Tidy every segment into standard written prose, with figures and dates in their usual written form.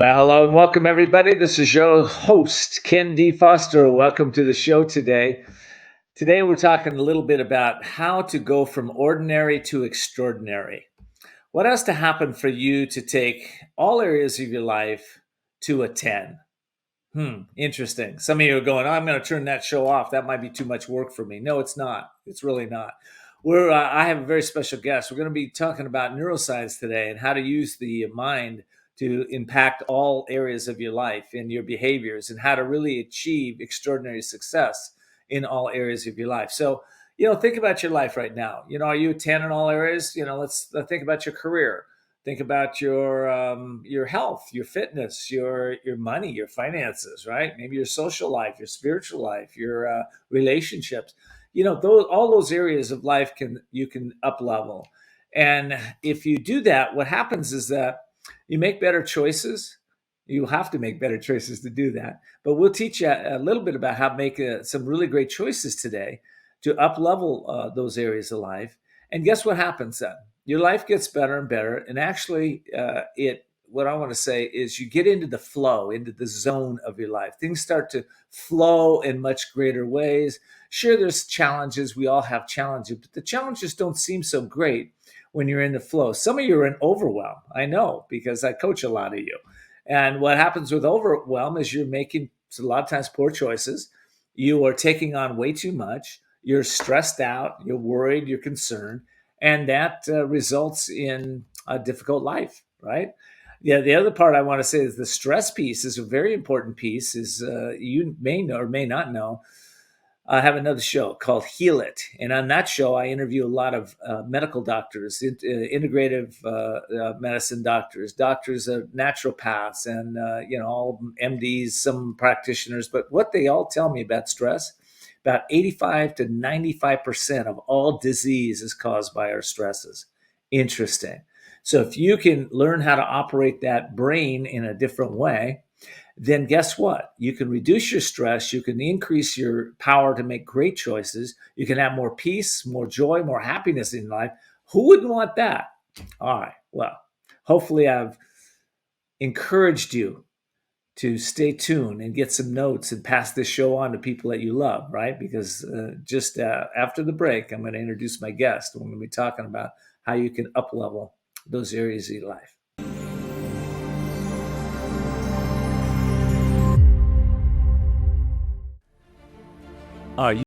Well, hello and welcome, everybody. This is your host, Ken D. Foster. Welcome to the show today. Today, we're talking a little bit about how to go from ordinary to extraordinary. What has to happen for you to take all areas of your life to a 10? Interesting. Some of you are going, I'm going to turn that show off. That might be too much work for me. No, it's not. It's really not. I have a very special guest. We're going to be talking about neuroscience today and how to use the mind to impact all areas of your life and your behaviors and how to really achieve extraordinary success in all areas of your life. So, think about your life right now. Are you a 10 in all areas? Let's think about your career. Think about your health, your fitness, your money, your finances, right? Maybe your social life, your spiritual life, your relationships. All those areas of life you can up level. And if you do that, what happens is that you make better choices. You have to make better choices to do that. But we'll teach you a little bit about how to make some really great choices today to up level those areas of life. And guess what happens then? Your life gets better and better. And actually, what I want to say is you get into the flow, into the zone of your life. Things start to flow in much greater ways. Sure, there's challenges. We all have challenges, but the challenges don't seem so great when you're in the flow. Some of you are in overwhelm. I know, because I coach a lot of you. And what happens with overwhelm is you're making a lot of times poor choices. You are taking on way too much. You're stressed out. You're worried. You're concerned. And that results in a difficult life, right? Yeah. The other part I want to say is the stress piece is a very important piece. You may know or may not know, I have another show called Heal It. And on that show, I interview a lot of medical doctors, integrative medicine doctors of naturopaths, and all MDs, some practitioners. But what they all tell me about stress, about 85 to 95% of all disease is caused by our stresses. Interesting. So if you can learn how to operate that brain in a different way, then guess what? You can reduce your stress. You can increase your power to make great choices. You can have more peace, more joy, more happiness in life. Who wouldn't want that? All right. Well, hopefully I've encouraged you to stay tuned and get some notes and pass this show on to people that you love, right? Because just after the break, I'm going to introduce my guest. We're going to be talking about how you can up-level those areas of your life. Are you?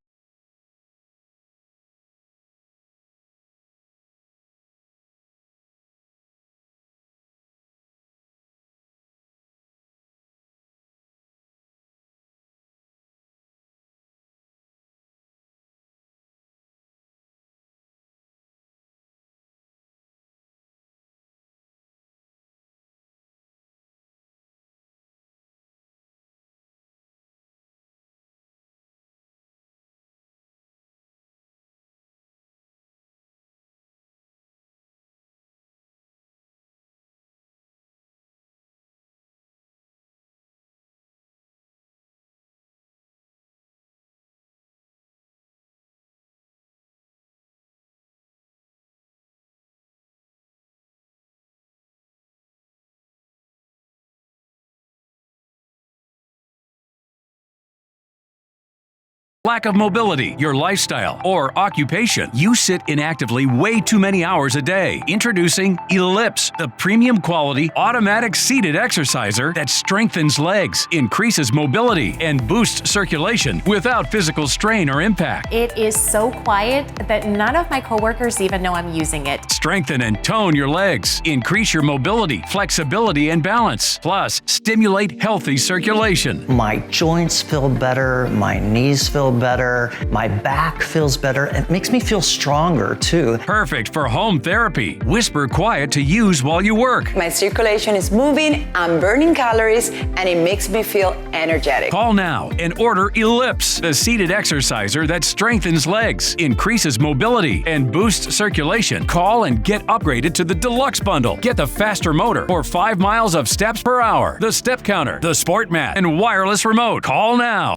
Lack of mobility, your lifestyle, or occupation. You sit inactively way too many hours a day. Introducing Ellipse, the premium quality automatic seated exerciser that strengthens legs, increases mobility, and boosts circulation without physical strain or impact. It is so quiet that none of my coworkers even know I'm using it. Strengthen and tone your legs. Increase your mobility, flexibility, and balance. Plus, stimulate healthy circulation. My joints feel better, my knees feel better, my back feels better. It makes me feel stronger too. Perfect for home therapy. Whisper quiet to use while you work. My circulation is moving, I'm burning calories, and it makes me feel energetic. Call now and order Ellipse, the seated exerciser that strengthens legs, increases mobility, and boosts circulation. Call and get upgraded to the Deluxe Bundle. Get the faster motor or 5 miles of steps per hour, the step counter, the sport mat, and wireless remote. Call now.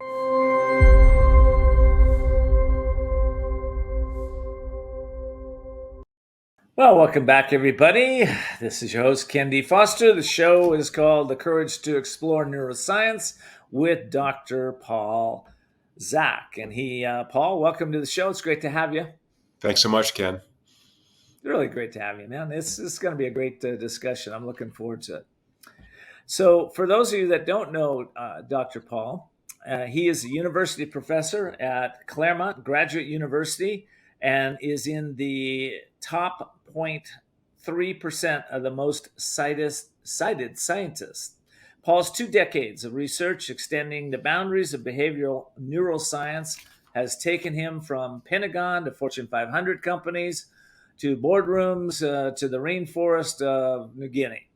Well, welcome back, everybody. This is your host, Ken Foster. The show is called The Courage to Explore Neuroscience with Dr. Paul Zak. And Paul, welcome to the show. It's great to have you. Thanks so much, Ken. Really great to have you, man. This is going to be a great discussion. I'm looking forward to it. So, for those of you that don't know Dr. Paul, he is a university professor at Claremont Graduate University and is in the top 0.3% of the most cited scientists. Paul's 2 decades of research extending the boundaries of behavioral neuroscience has taken him from Pentagon to Fortune 500 companies to boardrooms to the rainforest of New Guinea.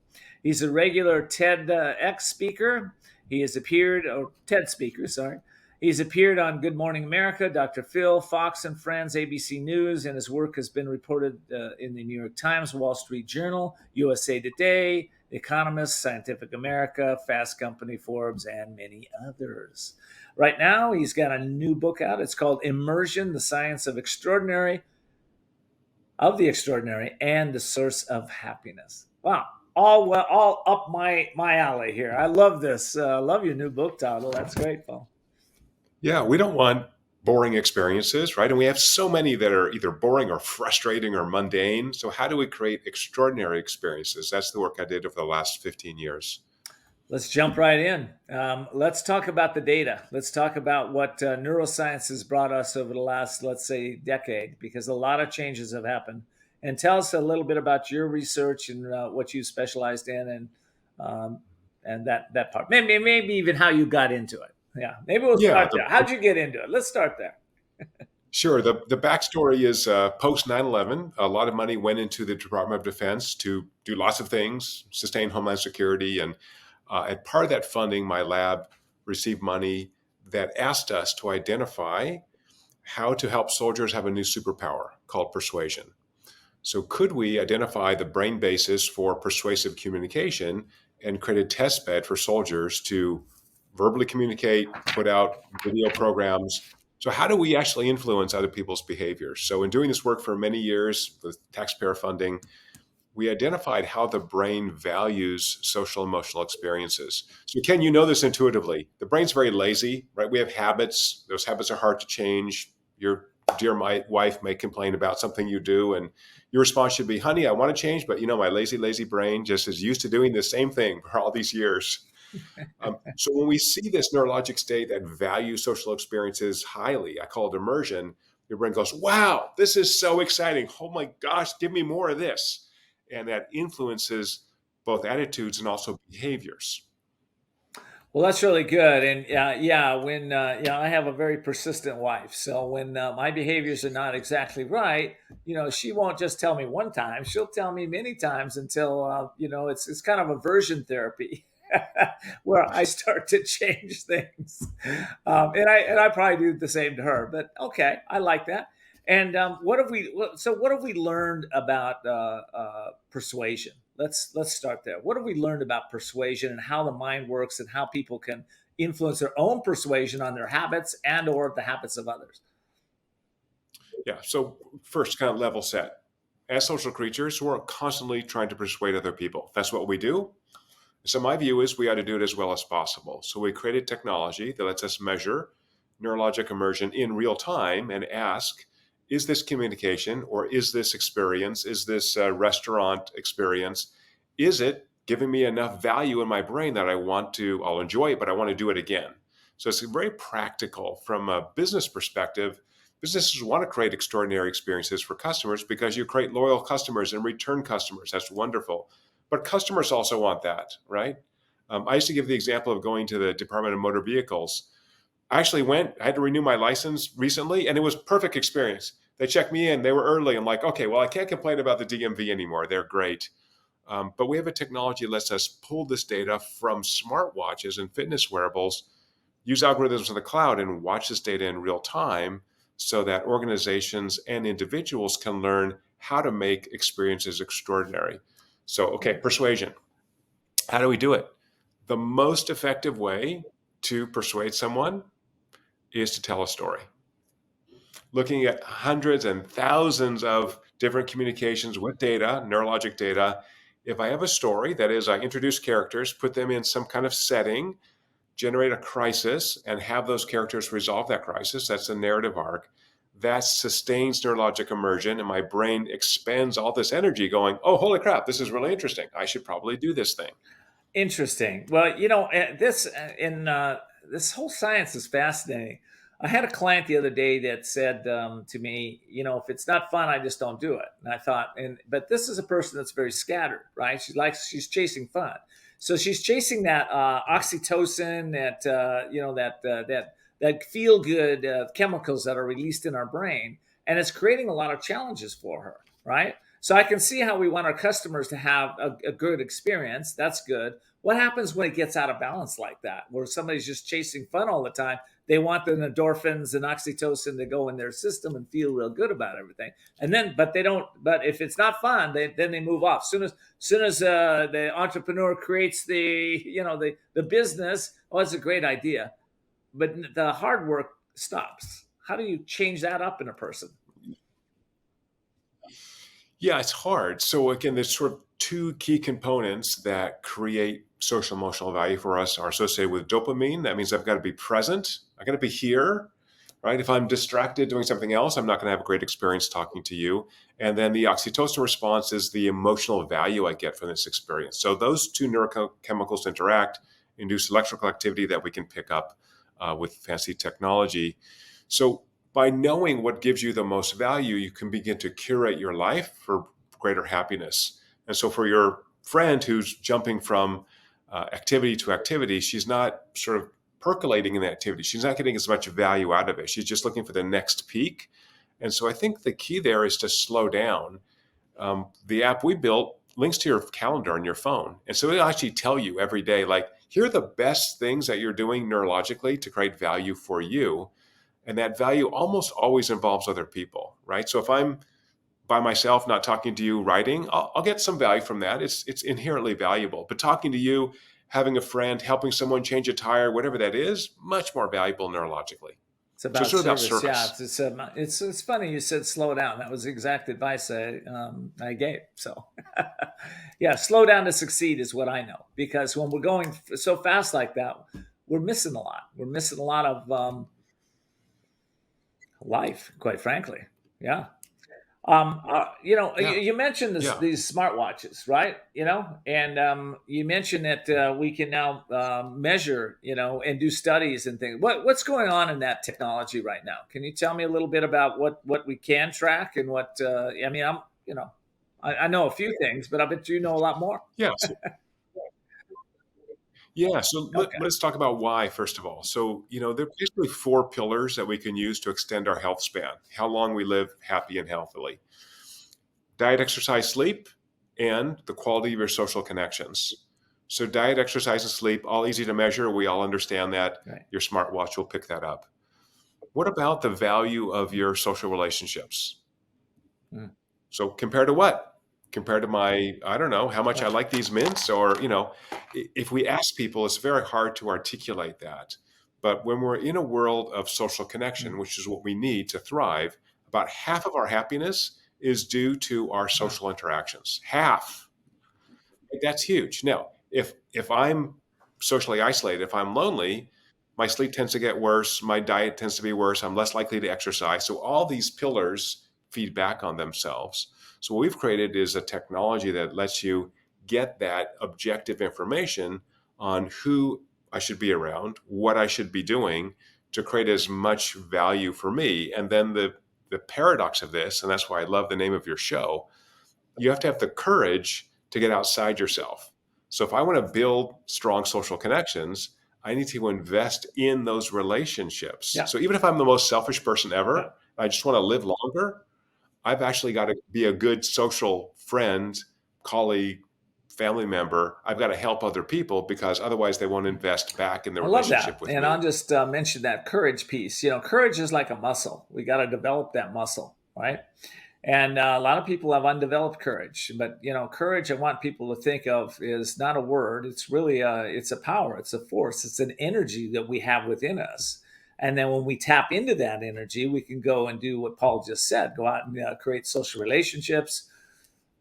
He's a regular TEDx speaker. He has appeared, or TED speaker, sorry. He's appeared on Good Morning America, Dr. Phil, Fox and Friends, ABC News, and his work has been reported in the New York Times, Wall Street Journal, USA Today, Economist, Scientific America, Fast Company, Forbes, and many others. Right now, he's got a new book out. It's called Immersion, the Science of the Extraordinary, and the Source of Happiness. Wow. All up my alley here. I love this. Love your new book title. That's great, Paul. Yeah, we don't want boring experiences, right? And we have so many that are either boring or frustrating or mundane. So how do we create extraordinary experiences? That's the work I did over the last 15 years. Let's jump right in. Let's talk about the data. Let's talk about what neuroscience has brought us over the last, let's say, decade, because a lot of changes have happened. And tell us a little bit about your research and what you specialized in, and that part. Maybe even how you got into it. Yeah, maybe we'll start there. How'd you get into it? Let's start there. Sure. The backstory is post 9/11, a lot of money went into the Department of Defense to do lots of things, sustain Homeland Security. And as part of that funding, my lab received money that asked us to identify how to help soldiers have a new superpower called persuasion. So could we identify the brain basis for persuasive communication and create a test bed for soldiers to verbally communicate, put out video programs? So how do we actually influence other people's behaviors? So in doing this work for many years with taxpayer funding, we identified how the brain values social emotional experiences. So Ken, you know this intuitively. The brain's very lazy, right? We have habits. Those habits are hard to change. Your dear wife may complain about something you do, and your response should be, honey, I want to change, but my lazy brain just is used to doing the same thing for all these years. So when we see this neurologic state that values social experiences highly, I call it immersion, your brain goes, wow, this is so exciting. Oh my gosh, give me more of this. And that influences both attitudes and also behaviors. Well, that's really good. And when I have a very persistent wife. So when my behaviors are not exactly right, she won't just tell me one time. She'll tell me many times until, it's kind of aversion therapy. Where I start to change things, and I probably do the same to her. But okay, I like that. And what have we learned about persuasion? Let's start there. What have we learned about persuasion and how the mind works and how people can influence their own persuasion on their habits and or the habits of others? Yeah. So first, kind of level set. As social creatures, we're constantly trying to persuade other people. That's what we do. So my view is we ought to do it as well as possible. So we created technology that lets us measure neurologic immersion in real time and ask, is this communication or is this experience, is this restaurant experience, is it giving me enough value in my brain that I'll enjoy it, but I want to do it again? So it's very practical from a business perspective. Businesses want to create extraordinary experiences for customers because you create loyal customers and return customers. That's wonderful. But customers also want that, right? I used to give the example of going to the Department of Motor Vehicles. I had to renew my license recently, and it was a perfect experience. They checked me in, they were early. I'm like, okay, well, I can't complain about the DMV anymore. They're great. But we have a technology that lets us pull this data from smartwatches and fitness wearables, use algorithms in the cloud, and watch this data in real time so that organizations and individuals can learn how to make experiences extraordinary. So, okay, persuasion. How do we do it? The most effective way to persuade someone is to tell a story. Looking at hundreds and thousands of different communications with data, neurologic data. If I have a story, that is, I introduce characters, put them in some kind of setting, generate a crisis, and have those characters resolve that crisis, that's a narrative arc, that sustains neurologic immersion, and my brain expends all this energy going, oh, holy crap, this is really interesting. I should probably do this thing. Interesting. Well, this whole science is fascinating. I had a client the other day that said to me, if it's not fun, I just don't do it. And I thought, but this is a person that's very scattered, right? She's chasing fun, so she's chasing that oxytocin, that feel good chemicals that are released in our brain, and it's creating a lot of challenges for her, right? So I can see how we want our customers to have a good experience. That's good. What happens when it gets out of balance like that, where somebody's just chasing fun all the time? They want the endorphins and oxytocin to go in their system and feel real good about everything. But they don't. But if it's not fun, then they move off. Soon as the entrepreneur creates the business, oh, it's a great idea, but the hard work stops. How do you change that up in a person? Yeah, it's hard. So again, there's sort of two key components that create social emotional value for us are associated with dopamine. That means I've got to be present. I got to be here, right? If I'm distracted doing something else, I'm not going to have a great experience talking to you. And then the oxytocin response is the emotional value I get from this experience. So those two neurochemicals interact, induce electrical activity that we can pick up with fancy technology. So by knowing what gives you the most value, you can begin to curate your life for greater happiness. And so for your friend who's jumping from activity to activity, she's not sort of percolating in the activity. She's not getting as much value out of it. She's just looking for the next peak. And so I think the key there is to slow down. The app we built links to your calendar on your phone. And so it'll actually tell you every day, like, here are the best things that you're doing neurologically to create value for you. And that value almost always involves other people, right? So if I'm by myself, not talking to you, writing, I'll get some value from that. It's inherently valuable. But talking to you, having a friend, helping someone change a tire, whatever that is, much more valuable neurologically. It's about so it's service. service. Yeah, it's funny you said slow down. That was the exact advice I gave. So, yeah, slow down to succeed is what I know. Because when we're going so fast like that, we're missing a lot. We're missing a lot of life, quite frankly. Yeah. You mentioned these smartwatches, right? And you mentioned that we can now measure, and do studies and things. What's going on in that technology right now? Can you tell me a little bit about what we can track and what? I know a few things, but I bet you know a lot more. Yeah. So let's talk about why, first of all. So, there are basically 4 pillars that we can use to extend our health span, how long we live happy and healthily. Diet, exercise, sleep, and the quality of your social connections. So diet, exercise, and sleep, all easy to measure. We all understand that. Right. Your smartwatch will pick that up. What about the value of your social relationships? So compared to what? Compared to my, I don't know, how much I like these mints, or, if we ask people, it's very hard to articulate that. But when we're in a world of social connection, which is what we need to thrive, about half of our happiness is due to our social interactions. Half. That's huge. Now, if I'm socially isolated, if I'm lonely, my sleep tends to get worse, my diet tends to be worse, I'm less likely to exercise. So all these pillars feed back on themselves. So what we've created is a technology that lets you get that objective information on who I should be around, what I should be doing to create as much value for me. And then the paradox of this, and that's why I love the name of your show, you have to have the courage to get outside yourself. So if I want to build strong social connections, I need to invest in those relationships. Yeah. So even if I'm the most selfish person ever, I just want to live longer, I've actually got to be a good social friend, colleague, family member. I've got to help other people, because otherwise they won't invest back in the relationship with me. And I'll just mention that courage piece. Courage is like a muscle. We got to develop that muscle, right? And a lot of people have undeveloped courage. But, courage, I want people to think of is not a word. It's really it's a power. It's a force. It's an energy that we have within us. And then when we tap into that energy, we can go and do what Paul just said, go out and create social relationships,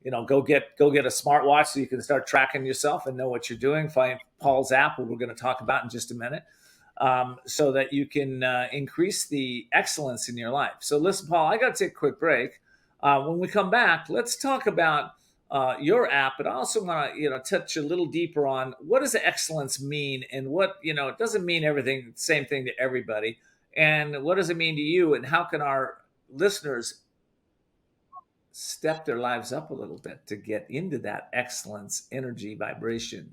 go get a smartwatch so you can start tracking yourself and know what you're doing. Find Paul's app, what we're going to talk about in just a minute, so that you can increase the excellence in your life. So listen, Paul, I got to take a quick break. When we come back, let's talk about your app, but I also want to touch a little deeper on what does excellence mean, and what it doesn't mean everything same thing to everybody, and what does it mean to you, and how can our listeners step their lives up a little bit to get into that excellence energy vibration.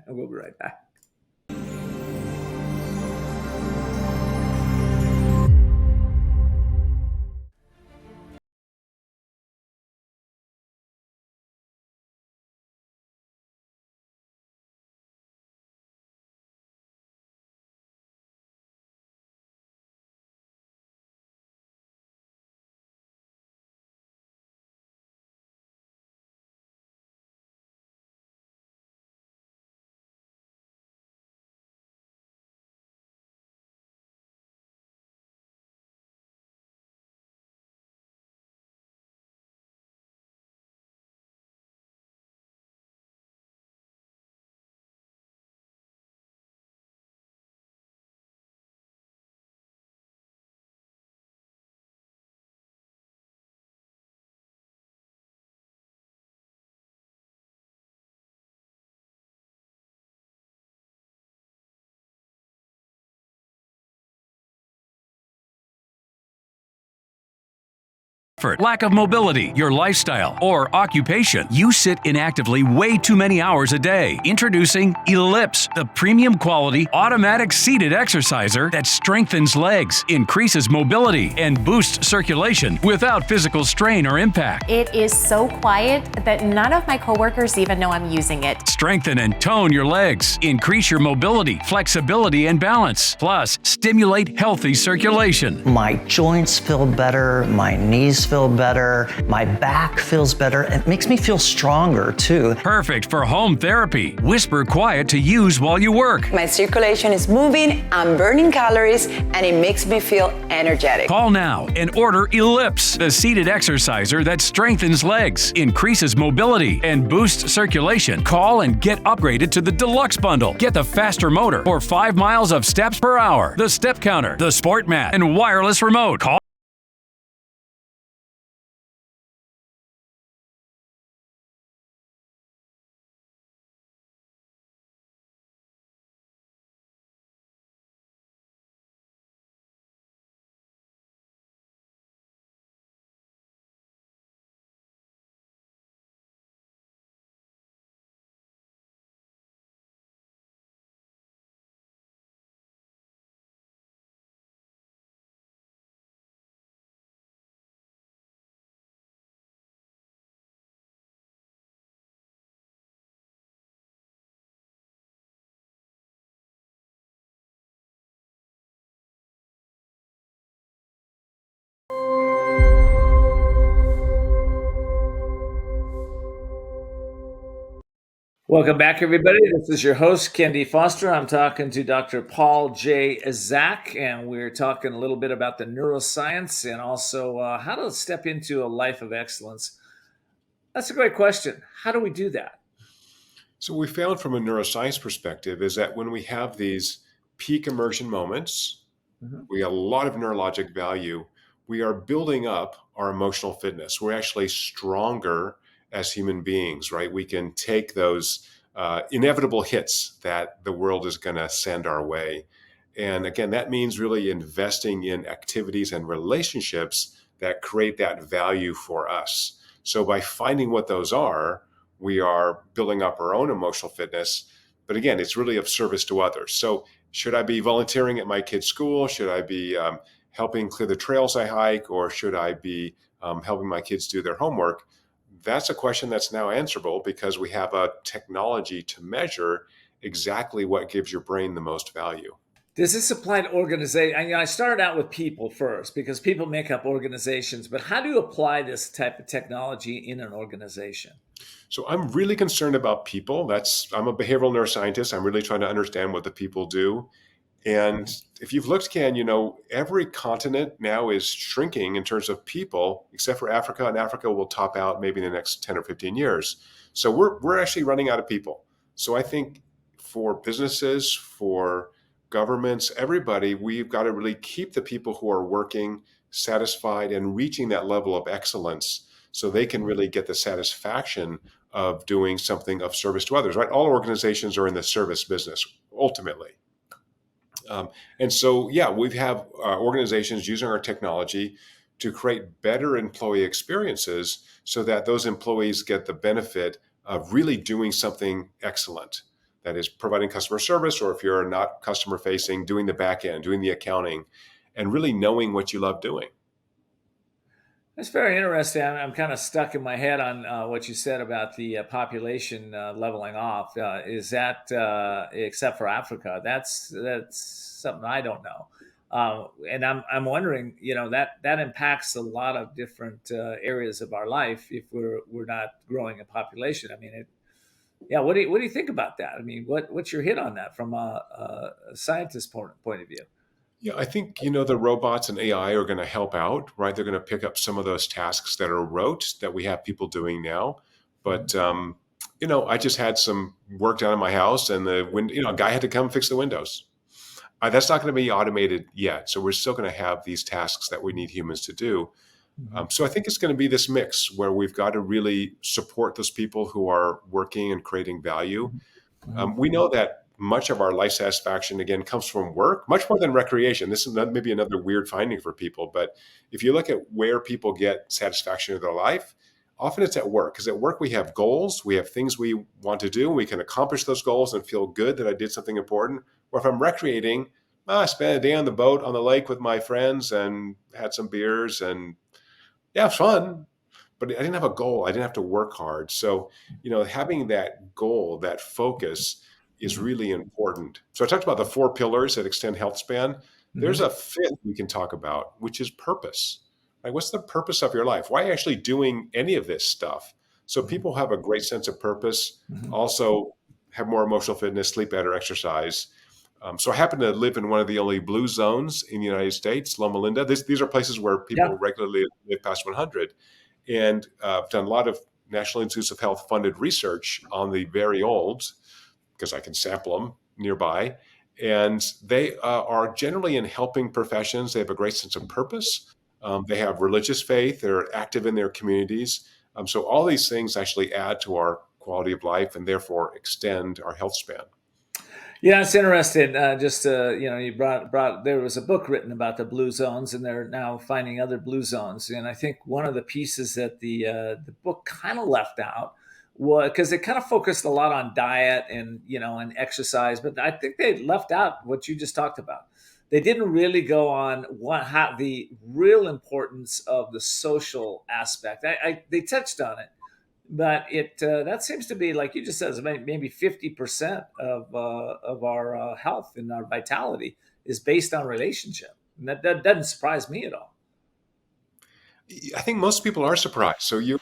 We'll be right back. Lack of mobility, your lifestyle, or occupation. You sit inactively way too many hours a day. Introducing Ellipse, the premium quality automatic seated exerciser that strengthens legs, increases mobility, and boosts circulation without physical strain or impact. It is so quiet that none of my coworkers even know I'm using it. Strengthen and tone your legs. Increase your mobility, flexibility, and balance. Plus, stimulate healthy circulation. My joints feel better, my knees feel better, my back feels better. It makes me feel stronger too. Perfect for home therapy. Whisper quiet to use while you work. My circulation is moving, I'm burning calories, and it makes me feel energetic. Call now and order Ellipse, the seated exerciser that strengthens legs, increases mobility, and boosts circulation. Call and get upgraded to the deluxe bundle. Get the faster motor or 5 miles of steps per hour, the step counter, the sport mat, and wireless remote. Call Welcome back, everybody. This is your host, KenD Foster. I'm talking to Dr. Paul J. Zak, and we're talking a little bit about the neuroscience and also how to step into a life of excellence. That's a great question. How do we do that? So what we found from a neuroscience perspective is that when we have these peak immersion moments, we have a lot of neurologic value. We are building up our emotional fitness. We're actually stronger as human beings, right? We can take those inevitable hits that the world is going to send our way. And again, that means really investing in activities and relationships that create that value for us. So by finding what those are, we are building up our own emotional fitness. But again, it's really of service to others. So should I be volunteering at my kid's school? Should I be helping clear the trails I hike? Or should I be helping my kids do their homework? That's a question that's now answerable because we have a technology to measure exactly what gives your brain the most value. Does this apply to organization? I started out with people first because people make up organizations, but how do you apply this type of technology in an organization? So I'm really concerned about people. I'm a behavioral neuroscientist. I'm really trying to understand what the people do. And if you've looked, Ken, every continent now is shrinking in terms of people, except for Africa, and Africa will top out maybe in the next 10 or 15 years. So we're actually running out of people. So I think for businesses, for governments, everybody, we've got to really keep the people who are working satisfied and reaching that level of excellence so they can really get the satisfaction of doing something of service to others, right? All organizations are in the service business, ultimately. And so, yeah, we have organizations using our technology to create better employee experiences so that those employees get the benefit of really doing something excellent. That is providing customer service, or if you're not customer facing, doing the back end, doing the accounting, and really knowing what you love doing. That's very interesting. I'm kind of stuck in my head on what you said about the population leveling off. Is that except for Africa? That's something I don't know. And I'm wondering, that impacts a lot of different areas of our life if we're not growing a population. I mean, what do you think about that? I mean, what's your hit on that from a scientist point of view? Yeah, I think, the robots and AI are going to help out, right? They're going to pick up some of those tasks that are rote that we have people doing now. But, I just had some work done in my house, and a guy had to come fix the windows. That's not going to be automated yet. So we're still going to have these tasks that we need humans to do. So I think it's going to be this mix where we've got to really support those people who are working and creating value. We know that much of our life satisfaction, again, comes from work, much more than recreation. This is maybe another weird finding for people. But if you look at where people get satisfaction in their life, often it's at work. Because at work, we have goals, we have things we want to do, and we can accomplish those goals and feel good that I did something important. Or if I'm recreating, I spent a day on the boat on the lake with my friends and had some beers, and yeah, it's fun. But I didn't have a goal. I didn't have to work hard. So, having that goal, that focus is really important. So I talked about the 4 pillars that extend health span. There's a 5th we can talk about, which is purpose. Like, what's the purpose of your life? Why are you actually doing any of this stuff? So people have a great sense of purpose, also have more emotional fitness, sleep better, exercise. So I happen to live in one of the only blue zones in the United States, Loma Linda. These are places where people regularly live past 100. And I've done a lot of National Institutes of Health funded research on the very old, because I can sample them nearby. And they are generally in helping professions. They have a great sense of purpose. They have religious faith. They're active in their communities. So all these things actually add to our quality of life and therefore extend our health span. Yeah, it's interesting. You brought there was a book written about the blue zones, and they're now finding other blue zones. And I think one of the pieces that the book kind of left out was because it kind of focused a lot on diet and and exercise, but I think they left out what you just talked about. They didn't really go on how the real importance of the social aspect. They touched on it, but that seems to be, like you just said, maybe 50% of our health and our vitality is based on relationship. And that doesn't surprise me at all. I think most people are surprised. So you're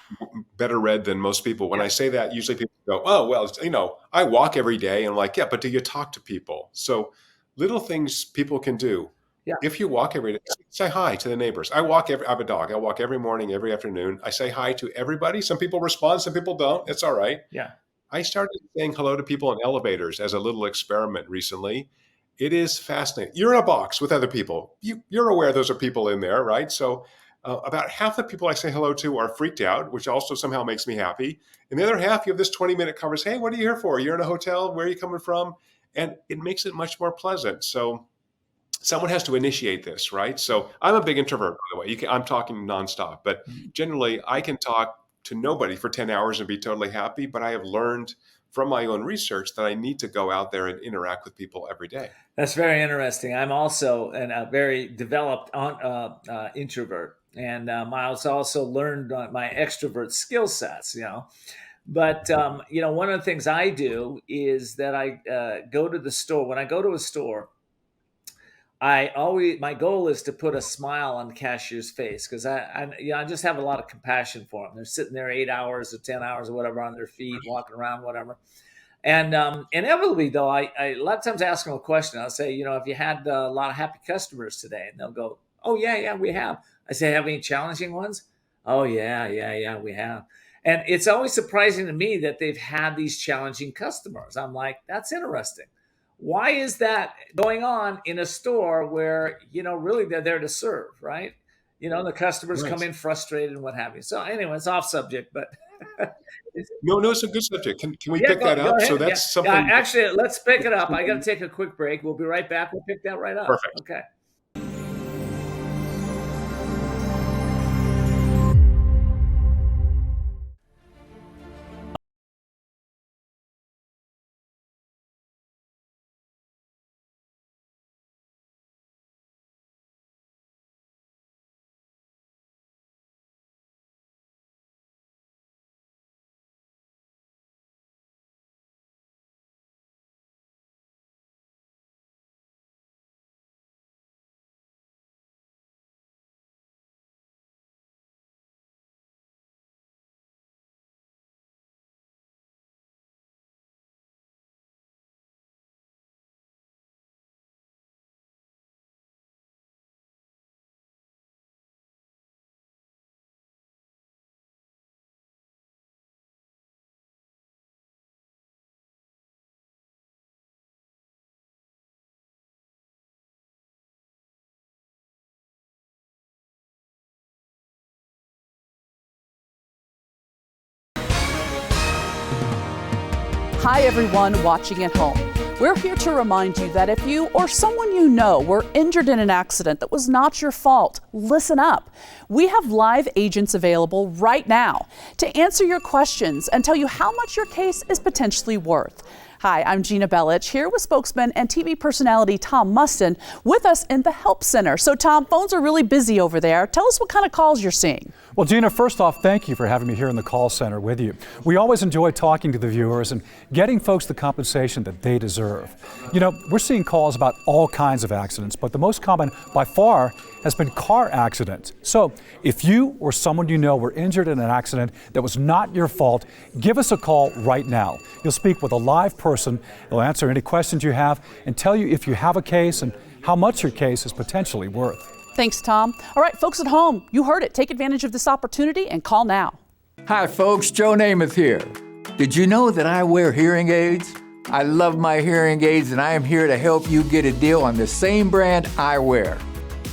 better read than most people. When I say that, usually people go, "Oh, well, I walk every day." And I'm like, "Yeah, but do you talk to people?" So little things people can do. Yeah. If you walk every day, say hi to the neighbors. I have a dog. I walk every morning, every afternoon. I say hi to everybody. Some people respond, some people don't. It's all right. Yeah. I started saying hello to people in elevators as a little experiment recently. It is fascinating. You're in a box with other people. You're aware those are people in there, right? So about half the people I say hello to are freaked out, which also somehow makes me happy. And the other half, you have this 20-minute conversation. Hey, what are you here for? You're in a hotel. Where are you coming from? And it makes it much more pleasant. So someone has to initiate this, right? So I'm a big introvert, by the way. I'm talking nonstop, but generally I can talk to nobody for 10 hours and be totally happy. But I have learned from my own research that I need to go out there and interact with people every day. That's very interesting. I'm also a very developed introvert. And I also learned my extrovert skill sets, But, one of the things I do is that I go to the store. When I go to a store, my goal is to put a smile on the cashier's face because I just have a lot of compassion for them. They're sitting there 8 hours or 10 hours or whatever on their feet, walking around, whatever. And inevitably, though, I a lot of times ask them a question. I'll say, have you had a lot of happy customers today? And they'll go, oh, yeah, we have. I say, have any challenging ones? Oh, yeah, we have. And it's always surprising to me that they've had these challenging customers. I'm like, that's interesting. Why is that going on in a store where, really they're there to serve, right? The customers Right. come in frustrated and what have you. So anyway, it's off subject, but No, it's a good subject. Can we yeah, pick that go up? ahead. So Yeah. that's something. Yeah, actually, let's pick it up. I got to take a quick break. We'll be right back. We'll pick that right up. Perfect. Okay. Hi everyone watching at home. We're here to remind you that if you or someone you know were injured in an accident that was not your fault, listen up. We have live agents available right now to answer your questions and tell you how much your case is potentially worth. Hi, I'm Gina Bellich, here with spokesman and TV personality Tom Mustin with us in the Help Center. So Tom, phones are really busy over there. Tell us what kind of calls you're seeing. Well, Gina, first off, thank you for having me here in the call center with you. We always enjoy talking to the viewers and getting folks the compensation that they deserve. We're seeing calls about all kinds of accidents, but the most common by far has been car accidents. So if you or someone you know were injured in an accident that was not your fault, give us a call right now. You'll speak with a live person. They'll answer any questions you have and tell you if you have a case and how much your case is potentially worth. Thanks, Tom. All right, folks at home, you heard it. Take advantage of this opportunity and call now. Hi, folks. Joe Namath here. Did you know that I wear hearing aids? I love my hearing aids, and I am here to help you get a deal on the same brand I wear.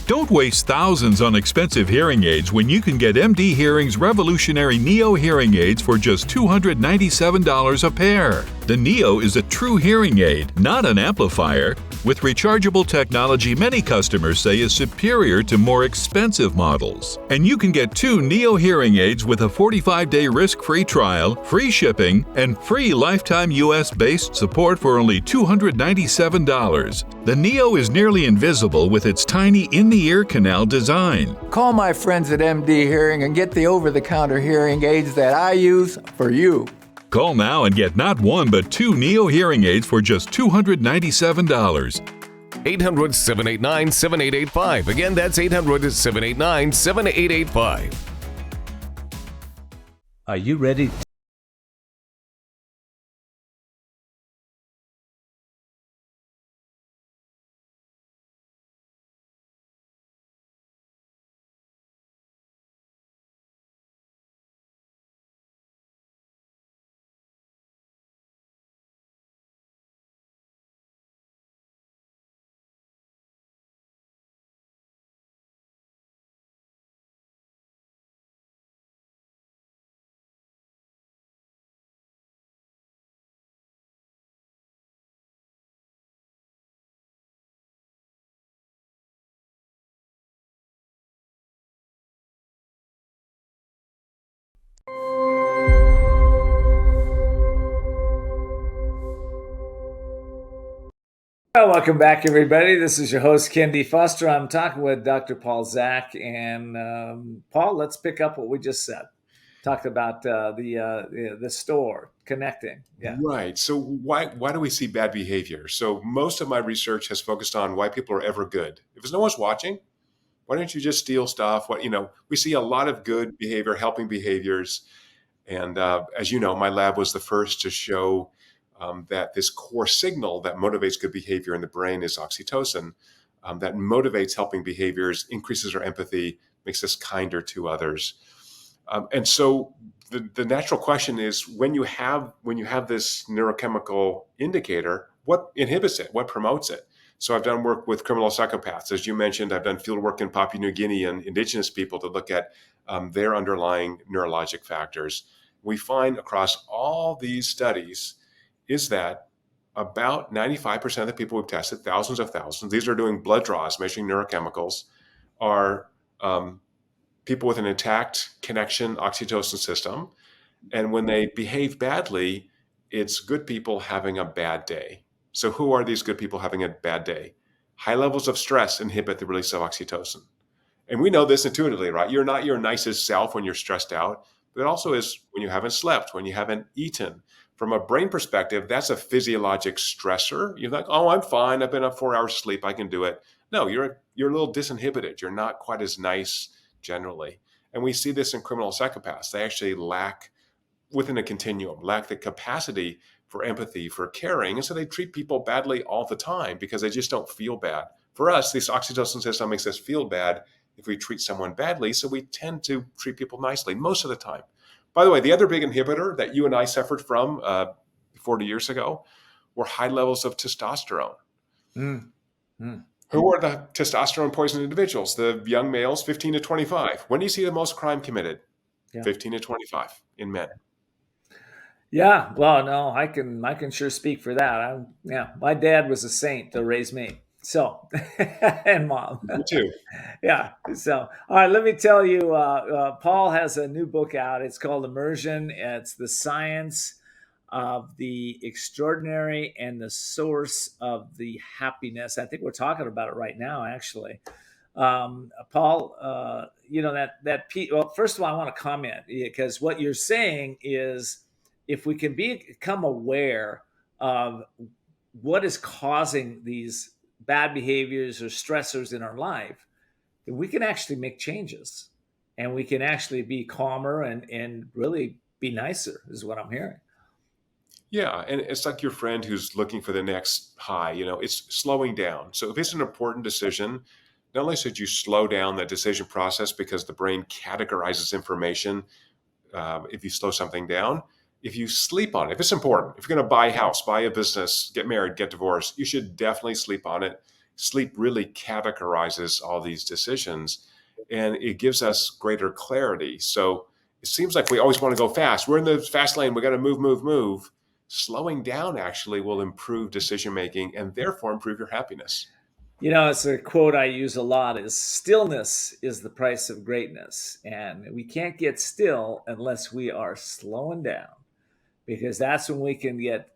Don't waste thousands on expensive hearing aids when you can get MD Hearing's revolutionary Neo hearing aids for just $297 a pair. The Neo is a true hearing aid, not an amplifier. With rechargeable technology many customers say is superior to more expensive models. And you can get 2 Neo hearing aids with a 45-day risk-free trial, free shipping, and free lifetime US-based support for only $297. The Neo is nearly invisible with its tiny in-the-ear canal design. Call my friends at MD Hearing and get the over-the-counter hearing aids that I use for you. Call now and get not 1 but 2 Neo hearing aids for just $297. 800-789-7885. Again, that's 800-789-7885. Are you ready? Well, welcome back, everybody. This is your host, inThe Foster. I'm talking with Dr. Paul Zak. And Paul, let's pick up what we just said. Talked about the store connecting. Yeah. Right. So why do we see bad behavior? So most of my research has focused on why people are ever good. If no one's watching, why don't you just steal stuff? We see a lot of good behavior, helping behaviors. And as you know, my lab was the first to show that this core signal that motivates good behavior in the brain is oxytocin, that motivates helping behaviors, increases our empathy, makes us kinder to others. And so the natural question is, when you have this neurochemical indicator, what inhibits it? What promotes it? So I've done work with criminal psychopaths. As you mentioned, I've done field work in Papua New Guinea and indigenous people to look at their underlying neurologic factors. We find across all these studies is that about 95% of the people we've tested, thousands of thousands, these are doing blood draws, measuring neurochemicals, are people with an intact connection oxytocin system. And when they behave badly, it's good people having a bad day. So who are these good people having a bad day? High levels of stress inhibit the release of oxytocin. And we know this intuitively, right? You're not your nicest self when you're stressed out, but it also is when you haven't slept, when you haven't eaten. From a brain perspective, that's a physiologic stressor. You're like, oh, I'm fine. I've been up 4 hours of sleep. I can do it. No, you're a little disinhibited. You're not quite as nice generally. And we see this in criminal psychopaths. They actually lack, within a continuum, lack the capacity for empathy, for caring. And so they treat people badly all the time because they just don't feel bad. For us, this oxytocin system makes us feel bad if we treat someone badly. So we tend to treat people nicely most of the time. By the way, the other big inhibitor that you and I suffered from 40 years ago were high levels of testosterone. Who are the testosterone poisoned individuals? The young males, 15 to 25. When do you see the most crime committed? 15 to 25 in men. Yeah, well, no, I can sure speak for that. My dad was a saint to raise me. So, and mom. Me too. Yeah. So, all right, let me tell you, Paul has a new book out. It's called Immersion. It's the science of the extraordinary and the source of the happiness. I think we're talking about it right now, actually. Paul, well, first of all, I want to comment because what you're saying is if we can become aware of what is causing these bad behaviors or stressors in our life, then we can actually make changes and we can actually be calmer and really be nicer is what I'm hearing. Yeah. And it's like your friend who's looking for the next high, it's slowing down. So if it's an important decision, not only should you slow down the decision process because the brain categorizes information if you slow something down, if you sleep on it, if it's important, if you're going to buy a house, buy a business, get married, get divorced, you should definitely sleep on it. Sleep really categorizes all these decisions and it gives us greater clarity. So it seems like we always want to go fast. We're in the fast lane. We got to move. Slowing down actually will improve decision-making and therefore improve your happiness. It's a quote I use a lot is stillness is the price of greatness. And we can't get still unless we are slowing down. Because that's when we can get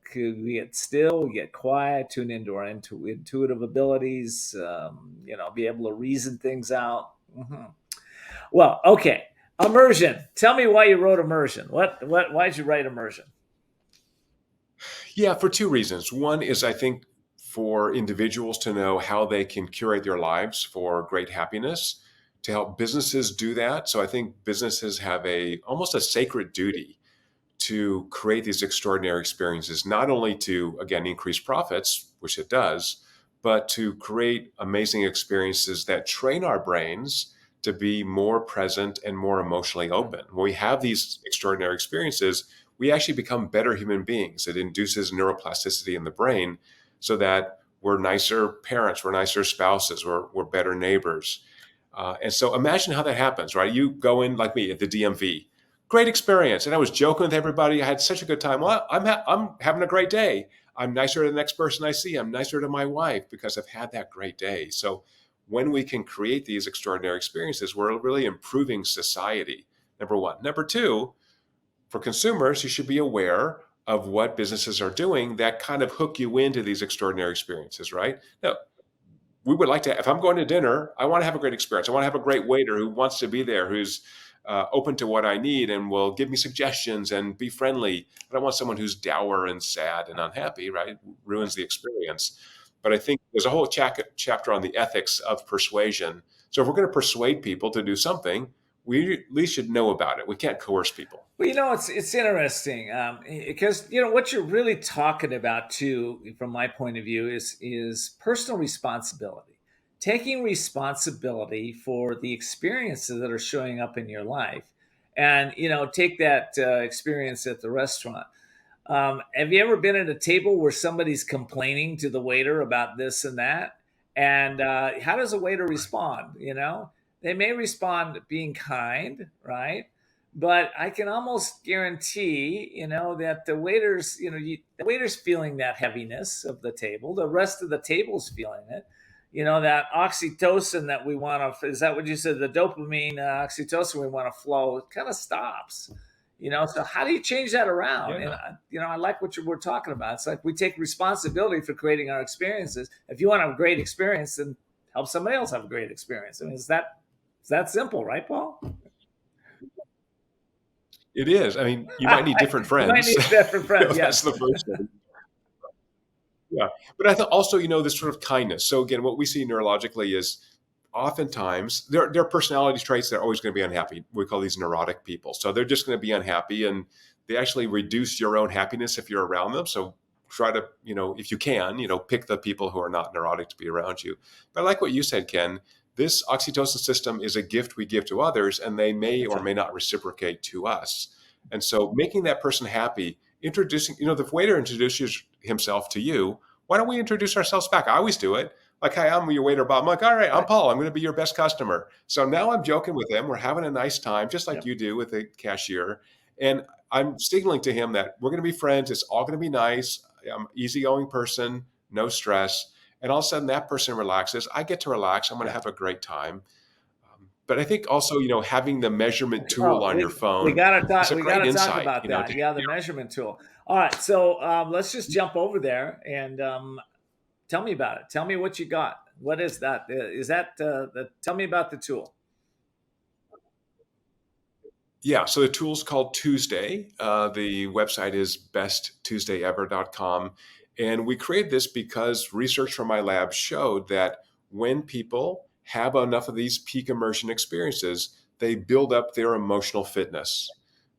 still, get quiet, tune into our intuitive abilities, be able to reason things out. Mm-hmm. Well, okay. Immersion. Tell me why you wrote Immersion. Why did you write Immersion? Yeah, for two reasons. One is I think for individuals to know how they can curate their lives for great happiness, to help businesses do that. So I think businesses have almost a sacred duty to create these extraordinary experiences, not only to, again, increase profits, which it does, but to create amazing experiences that train our brains to be more present and more emotionally open. When we have these extraordinary experiences, we actually become better human beings. It induces neuroplasticity in the brain so that we're nicer parents, we're nicer spouses, we're better neighbors. And so imagine how that happens, right? You go in like me at the DMV. Great experience. And I was joking with everybody. I had such a good time. Well, I'm having a great day. I'm nicer to the next person I see. I'm nicer to my wife because I've had that great day. So when we can create these extraordinary experiences, we're really improving society, number one. Number two, for consumers, you should be aware of what businesses are doing that kind of hook you into these extraordinary experiences, right? Now, we would like to, if I'm going to dinner, I want to have a great experience. I want to have a great waiter who wants to be there, who's open to what I need and will give me suggestions and be friendly. I don't want someone who's dour and sad and unhappy, right? Ruins the experience. But I think there's a whole chapter on the ethics of persuasion. So if we're going to persuade people to do something, we at least should know about it. We can't coerce people. Well, it's interesting because what you're really talking about too, from my point of view, is personal responsibility, taking responsibility for the experiences that are showing up in your life, and take that experience at the restaurant. Have you ever been at a table where somebody's complaining to the waiter about this and that? And how does a waiter respond? They may respond being kind, right? But I can almost guarantee, that the waiter's, the waiter's feeling that heaviness of the table. The rest of the table's feeling it. That oxytocin that we want to, is that what you said? The dopamine, oxytocin we want to flow, it kind of stops. So how do you change that around? Yeah. And I like what we're talking about. It's like we take responsibility for creating our experiences. If you want to have a great experience, then help somebody else have a great experience. I mean, it's that simple, right, Paul? It is. I mean, you might need different friends. You might need different friends. Yes, that's the first thing. Yeah, but I thought also, this sort of kindness. So again, what we see neurologically is oftentimes there are personality traits that are always going to be unhappy. We call these neurotic people. So they're just going to be unhappy, and they actually reduce your own happiness if you're around them. So try to, if you can, pick the people who are not neurotic to be around you. But I like what you said, Ken. This oxytocin system is a gift we give to others, and they may or may not reciprocate to us. And so making that person happy, introducing, the waiter introduces himself to you. Why don't we introduce ourselves back? I always do it. Like, hi, I'm your waiter, Bob. I'm like, all right, I'm Paul. I'm going to be your best customer. So now I'm joking with him. We're having a nice time, just like you do with the cashier. And I'm signaling to him that we're going to be friends. It's all going to be nice. I'm an easygoing person, no stress. And all of a sudden that person relaxes. I get to relax. I'm going to have a great time. But I think also, having the measurement tool on your phone. We got to talk about that. The measurement tool. All right. So let's just jump over there and tell me about it. Tell me what you got. What is that? Tell me about the tool. Yeah. So the tool's called Tuesday. The website is besttuesdayever.com. And we created this because research from my lab showed that when people have enough of these peak immersion experiences, they build up their emotional fitness.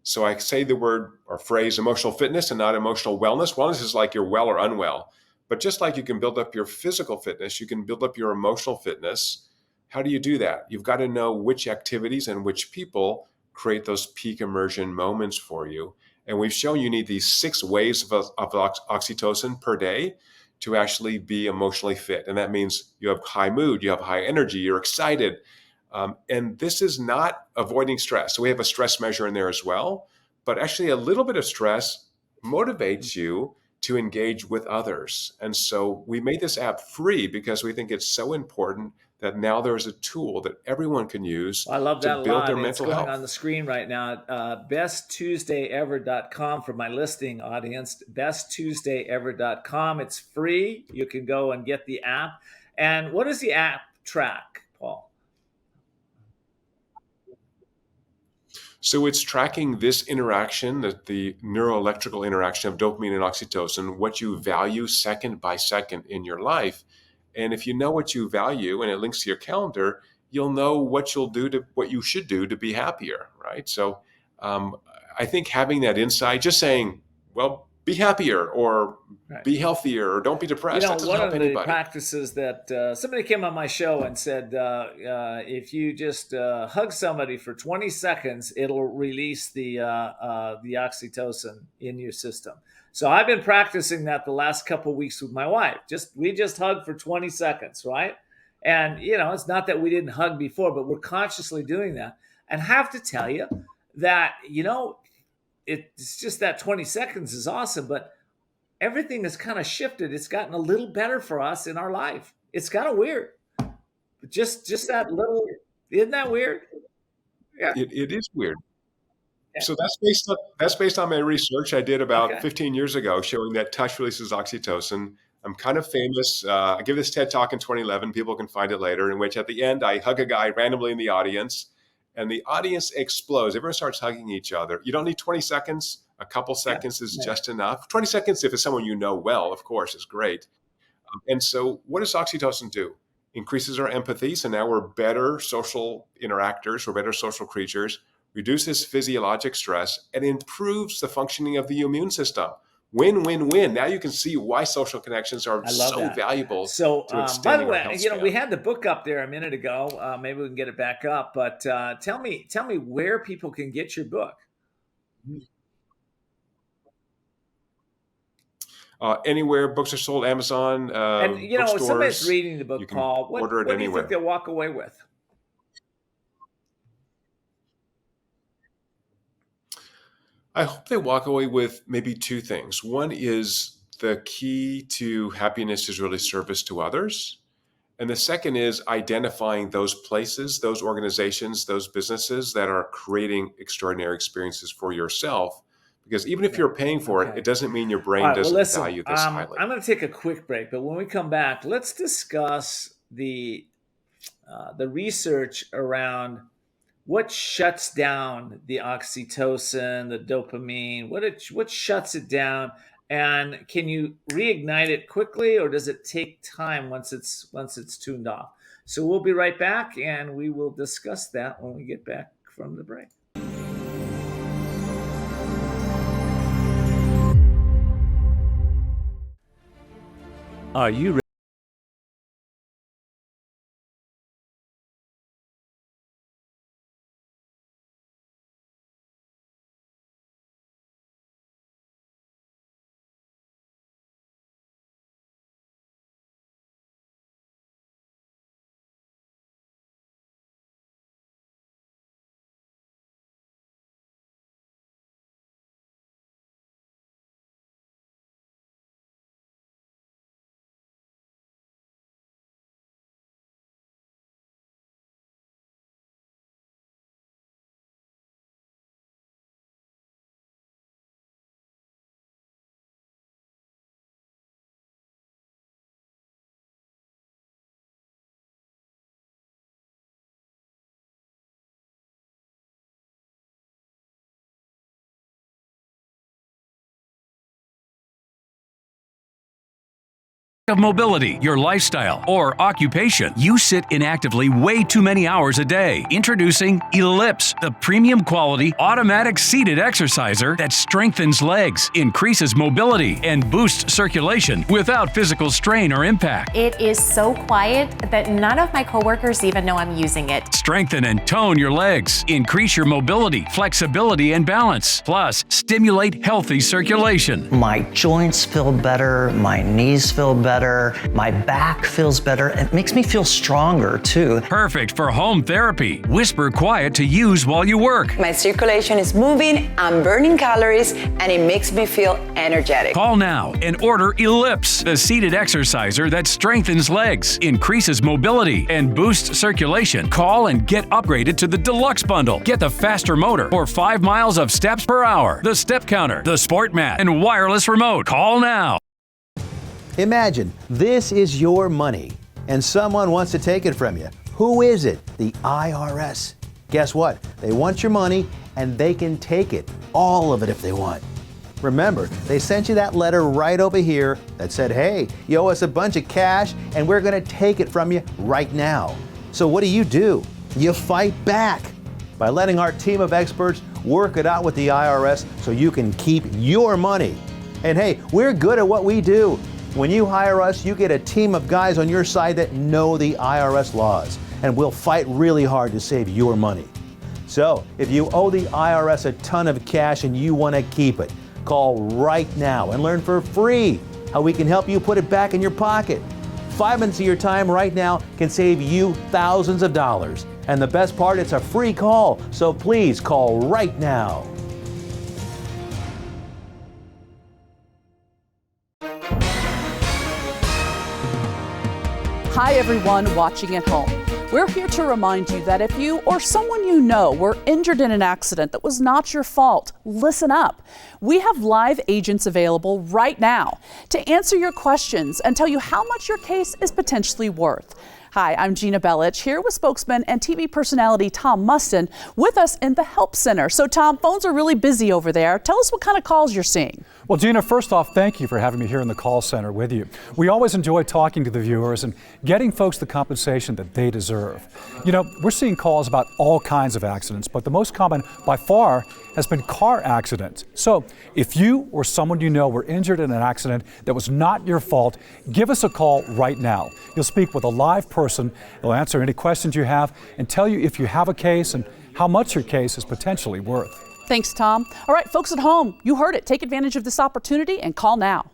So I say the word or phrase emotional fitness and not emotional wellness. Wellness is like you're well or unwell. But just like you can build up your physical fitness, you can build up your emotional fitness. How do you do that? You've got to know which activities and which people create those peak immersion moments for you. And we've shown you need these 6 waves of oxytocin per day to actually be emotionally fit. And that means you have high mood, you have high energy, you're excited. And this is not avoiding stress. So we have a stress measure in there as well. But actually a little bit of stress motivates you to engage with others. And so we made this app free because we think it's so important that now there's a tool that everyone can use I love that to build their mental health. It's health. going on the screen right now. besttuesdayever.com for my listening audience. besttuesdayever.com. It's free. You can go and get the app. And what does the app track, Paul? So it's tracking this interaction, the neuroelectrical interaction of dopamine and oxytocin, what you value second by second in your life. And if you know what you value and it links to your calendar, you'll know what you should do to be happier, right? So I think having that insight, just saying, well, be happier or be healthier or don't be depressed. That doesn't one help of anybody. the practices that somebody came on my show and said, if you just hug somebody for 20 seconds, it'll release the oxytocin in your system. So I've been practicing that the last couple of weeks with my wife. We just hugged for 20 seconds, right? And, it's not that we didn't hug before, but we're consciously doing that. And have to tell you that, it's just that 20 seconds is awesome, but everything has kind of shifted. It's gotten a little better for us in our life. It's kind of weird. But just that little, isn't that weird? Yeah. It is weird. So that's based on my research I did about 15 years ago, showing that touch releases oxytocin. I'm kind of famous. I give this TED Talk in 2011. People can find it later, in which at the end I hug a guy randomly in the audience, and the audience explodes. Everyone starts hugging each other. You don't need 20 seconds. A couple seconds is just enough. 20 seconds, if it's someone you know well, of course, is great. And so what does oxytocin do? increases our empathy. So now we're better social interactors, we're better social creatures, reduces physiologic stress, and improves the functioning of the immune system. Win, win, win. Now you can see why social connections are so valuable. So, to extending by the our way, health you know, span. we had the book up there a minute ago. Maybe we can get it back up. But tell me where people can get your book. Anywhere books are sold, Amazon, And you know, if somebody's reading the book, you can Paul, what order it do you anywhere. think they'll walk away with? I hope they walk away with maybe two things. One is the key to happiness is really service to others. And the second is identifying those places, those organizations, those businesses that are creating extraordinary experiences for yourself. Because even if you're paying for it, it doesn't mean your brain doesn't value this highly. I'm going to take a quick break, but when we come back, let's discuss the research around what shuts down the oxytocin, the dopamine, what shuts it down, and can you reignite it quickly, or does it take time once it's tuned off? So we'll be right back, and we will discuss that when we get back from the break. Are you ready? Of mobility, your lifestyle, or occupation, you sit inactively way too many hours a day. Introducing Ellipse, the premium quality automatic seated exerciser that strengthens legs, increases mobility, and boosts circulation without physical strain or impact. It is so quiet that none of my coworkers even know I'm using it. Strengthen and tone your legs, increase your mobility, flexibility, and balance. Plus, stimulate healthy circulation. My joints feel better, my knees feel better, my back feels better. It makes me feel stronger too. Perfect for home therapy. Whisper quiet to use while you work. My circulation is moving, I'm burning calories, and it makes me feel energetic. Call now and order Ellipse, the seated exerciser that strengthens legs, increases mobility, and boosts circulation. Call and get upgraded to the deluxe bundle. Get the faster motor or 5 miles of steps per hour, the step counter, the sport mat, and wireless remote. Call now. Imagine this is your money and someone wants to take it from you. Who is it? The IRS. Guess what? They want your money and they can take it, all of it if they want. Remember, they sent you that letter right over here that said, hey, you owe us a bunch of cash and we're going to take it from you right now. So what do? You fight back by letting our team of experts work it out with the IRS so you can keep your money. And hey, we're good at what we do. When you hire us, you get a team of guys on your side that know the IRS laws, and we'll fight really hard to save your money. So, if you owe the IRS a ton of cash and you want to keep it, call right now and learn for free how we can help you put it back in your pocket. 5 minutes of your time right now can save you thousands of dollars. And the best part, it's a free call, so please call right now. Hi everyone watching at home. We're here to remind you that if you or someone you know were injured in an accident that was not your fault, listen up. We have live agents available right now to answer your questions and tell you how much your case is potentially worth. Hi, I'm Gina Bellich, here with spokesman and TV personality Tom Mustin with us in the Help Center. So Tom, phones are really busy over there. Tell us what kind of calls you're seeing. Well, Gina, first off, thank you for having me here in the call center with you. We always enjoy talking to the viewers and getting folks the compensation that they deserve. You know, we're seeing calls about all kinds of accidents, but the most common by far has been car accidents. So if you or someone you know were injured in an accident that was not your fault, give us a call right now. You'll speak with a live person. They'll answer any questions you have and tell you if you have a case and how much your case is potentially worth. Thanks, Tom. All right, folks at home, you heard it. Take advantage of this opportunity and call now.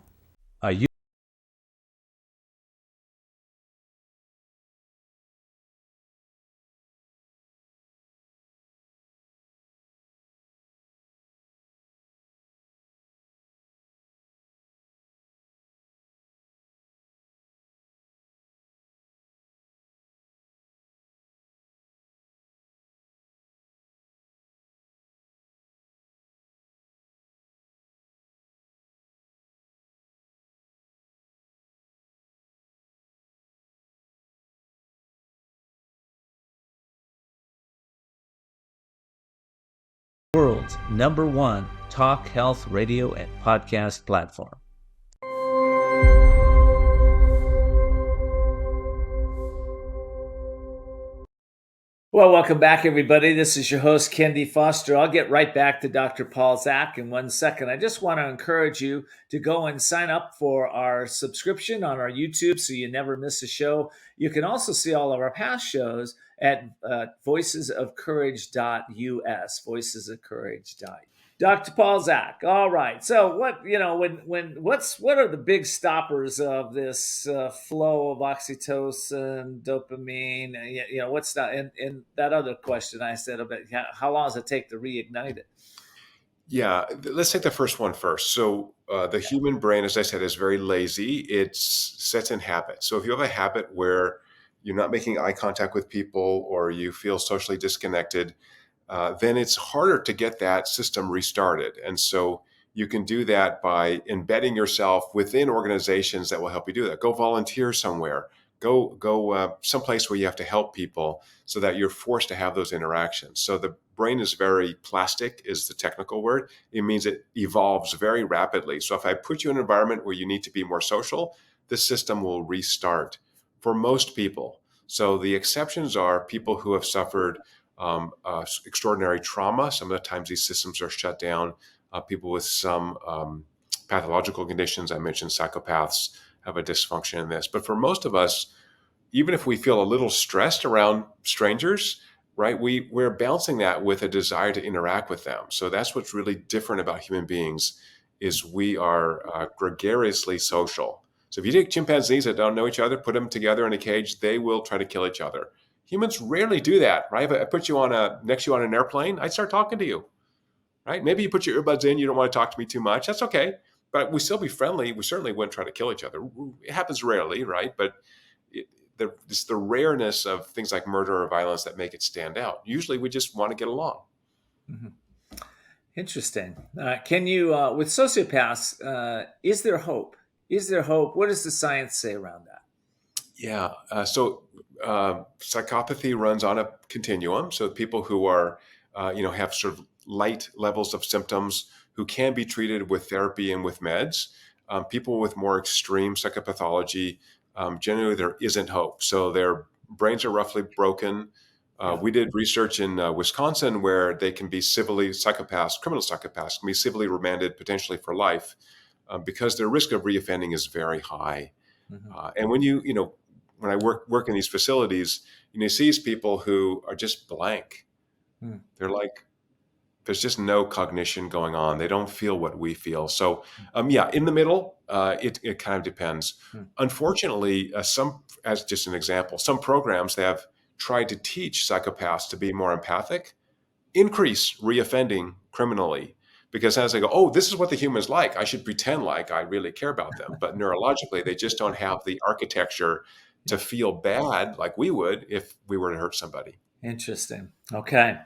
World's #1 talk health radio and podcast platform. Well, welcome back, everybody. This is your host, KenD Foster. I'll get right back to Dr. Paul Zak in 1 second. I just want to encourage you to go and sign up for our subscription on our YouTube so you never miss a show. You can also see all of our past shows at voicesofcourage.us, voicesofcourage.us. Dr. Paul Zak. All right. So what are the big stoppers of this flow of oxytocin, dopamine? What's that? And that other question I said about how long does it take to reignite it? Yeah, let's take the first one first. So the human brain, as I said, is very lazy. It sets in habits. So if you have a habit where you're not making eye contact with people or you feel socially disconnected, then it's harder to get that system restarted. And so you can do that by embedding yourself within organizations that will help you do that. Go volunteer somewhere. Go someplace where you have to help people so that you're forced to have those interactions. So the brain is very plastic, is the technical word. It means it evolves very rapidly. So if I put you in an environment where you need to be more social, the system will restart for most people. So the exceptions are people who have suffered extraordinary trauma. Some of the times these systems are shut down. People with some pathological conditions, I mentioned psychopaths, have a dysfunction in this. But for most of us, even if we feel a little stressed around strangers, right, we're balancing that with a desire to interact with them. So that's what's really different about human beings is we are gregariously social. So if you take chimpanzees that don't know each other, put them together in a cage, they will try to kill each other. Humans rarely do that, right? If I put you next to you on an airplane, I'd start talking to you, right? Maybe you put your earbuds in, you don't want to talk to me too much. That's okay. But we still be friendly. We certainly wouldn't try to kill each other. It happens rarely, right? But it's the rareness of things like murder or violence that make it stand out. Usually we just want to get along. Mm-hmm. Interesting. Can you, with sociopaths, is there hope? Is there hope? What does the science say around that? Yeah. So psychopathy runs on a continuum. So people who are, have sort of light levels of symptoms who can be treated with therapy and with meds. People with more extreme psychopathology, generally there isn't hope. So their brains are roughly broken. We did research in Wisconsin where they can be criminal psychopaths can be civilly remanded potentially for life because their risk of reoffending is very high. Mm-hmm. And when I work in these facilities, you see these people who are just blank. They're like, there's just no cognition going on. They don't feel what we feel. So, in the middle, it kind of depends. Unfortunately, as just an example, some programs that have tried to teach psychopaths to be more empathic, increase reoffending criminally. Because as they go, oh, this is what the human's like, I should pretend like I really care about them. But neurologically, they just don't have the architecture to feel bad like we would if we were to hurt somebody. Interesting. Okay.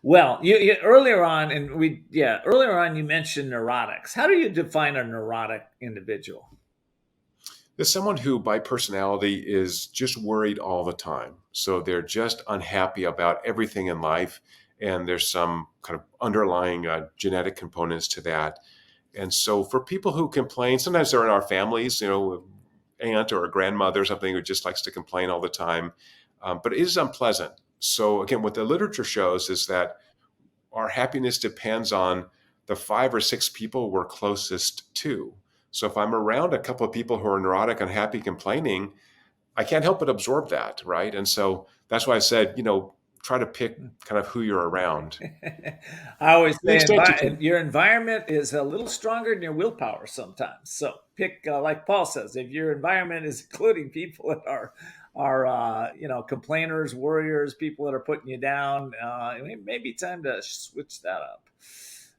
Well, you earlier on you mentioned neurotics. How do you define a neurotic individual? There's someone who by personality is just worried all the time. So they're just unhappy about everything in life. And there's some kind of underlying genetic components to that. And so for people who complain, sometimes they're in our families, aunt or a grandmother or something who just likes to complain all the time. But it is unpleasant. So again, what the literature shows is that our happiness depends on the 5 or 6 people we're closest to. So if I'm around a couple of people who are neurotic, unhappy, complaining, I can't help but absorb that, right? And so that's why I said, try to pick kind of who you're around. I always say your environment is a little stronger than your willpower sometimes. So pick, like Paul says, if your environment is including people that are complainers, worriers, people that are putting you down, it may be time to switch that up.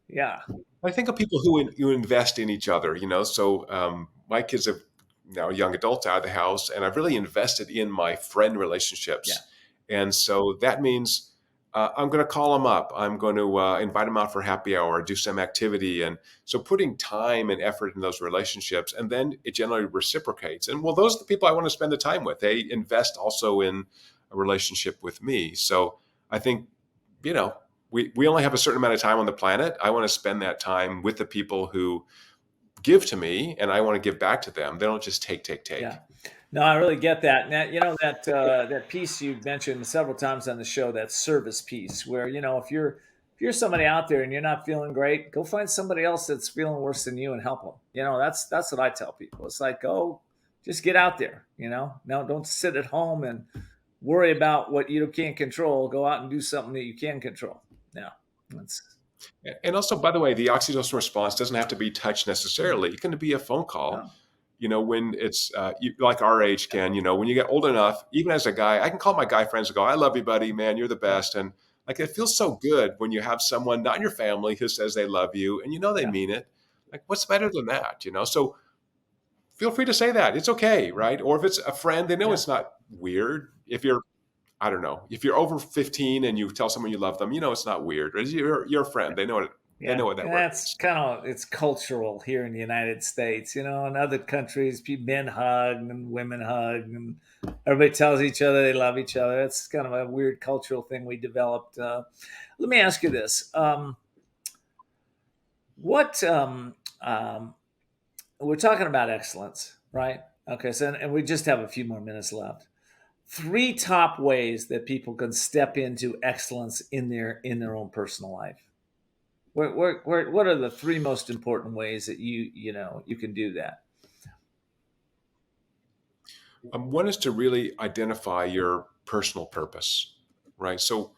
Yeah. I think of people who you invest in each other, so my kids are now young adults out of the house, and I've really invested in my friend relationships. Yeah. And so that means I'm going to call them up. I'm going to invite them out for happy hour, do some activity. And so putting time and effort in those relationships, and then it generally reciprocates. And well, those are the people I want to spend the time with. They invest also in a relationship with me. So I think, we only have a certain amount of time on the planet. I want to spend that time with the people who give to me, and I want to give back to them. They don't just take. Yeah. No, I really get that. Now, that piece you mentioned several times on the show, that service piece, where if you're somebody out there and you're not feeling great, go find somebody else that's feeling worse than you and help them. That's what I tell people. It's like, just get out there. No, don't sit at home and worry about what you can't control. Go out and do something that you can control. Yeah, and also, by the way, the oxytocin response doesn't have to be touch necessarily. It can be a phone call. Oh. When it's like our age, Ken, when you get old enough, even as a guy, I can call my guy friends and go, I love you, buddy, man, you're the best. And like, it feels so good when you have someone not in your family who says they love you and they mean it. Like, what's better than that? So feel free to say that. It's okay, right? Or if it's a friend, they know it's not weird. If you're over 15 and you tell someone you love them, it's not weird. You're a friend. They know it. Yeah. They know what that That's it's cultural here in the United States. In other countries, men hug and women hug, and everybody tells each other they love each other. It's kind of a weird cultural thing we developed. Let me ask you this: we're talking about excellence, right? Okay, and we just have a few more minutes left. 3 top ways that people can step into excellence in their own personal life. What are the 3 most important ways that you can do that? One is to really identify your personal purpose, right? So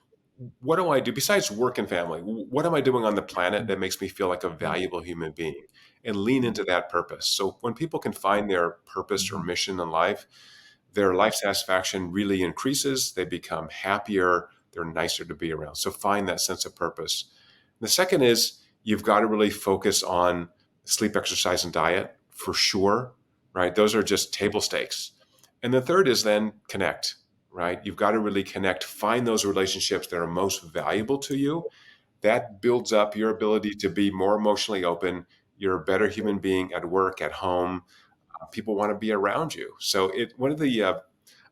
what do I do besides work and family? What am I doing on the planet that makes me feel like a valuable human being, and lean into that purpose? So when people can find their purpose or mission in life, their life satisfaction really increases. They become happier. They're nicer to be around. So find that sense of purpose. The second is you've got to really focus on sleep, exercise, and diet for sure, right? Those are just table stakes. And the third is then connect, right? You've got to really connect, find those relationships that are most valuable to you. That builds up your ability to be more emotionally open. You're a better human being at work, at home. People want to be around you. So one of the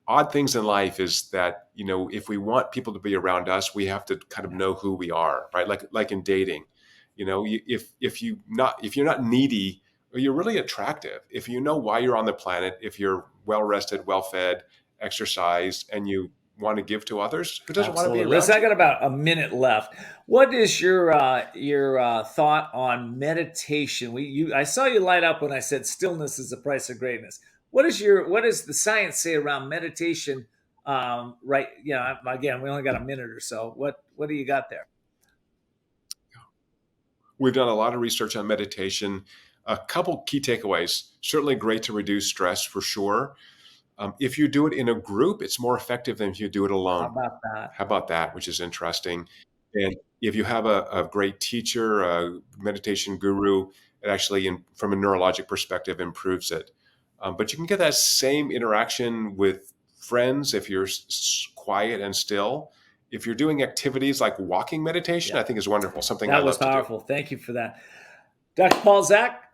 odd things in life is that, if we want people to be around us, we have to kind of know who we are, right? Like in dating, if you're not needy, you're really attractive. If you know why you're on the planet, if you're well rested, well fed, exercised, and you want to give to others, who doesn't want to be around? Listen, I got about a minute left. What is your thought on meditation? I saw you light up when I said stillness is the price of greatness. What does the science say around meditation? Right. Again, we only got a minute or so. What do you got there? We've done a lot of research on meditation. A couple key takeaways. Certainly great to reduce stress for sure. If you do it in a group, it's more effective than if you do it alone. How about that? Which is interesting. And if you have a great teacher, a meditation guru, it actually, from a neurologic perspective, improves it. But you can get that same interaction with friends if you're quiet and still. If you're doing activities like walking meditation, I think is wonderful. Something that was powerful. Thank you for that. Dr. Paul Zak,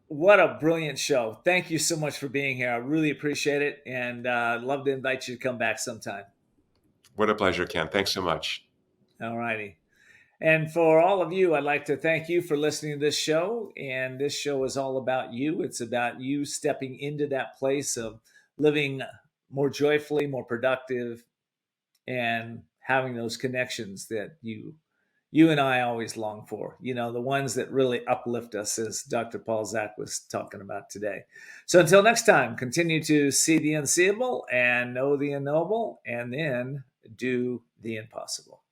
What a brilliant show. Thank you so much for being here. I really appreciate it. And I'd love to invite you to come back sometime. What a pleasure, Ken. Thanks so much. All righty. And for all of you, I'd like to thank you for listening to this show. And this show is all about you. It's about you stepping into that place of living more joyfully, more productive, and having those connections that you and I always long for, the ones that really uplift us, as Dr. Paul Zak was talking about today. So until next time, continue to see the unseeable and know the unknowable, and then do the impossible.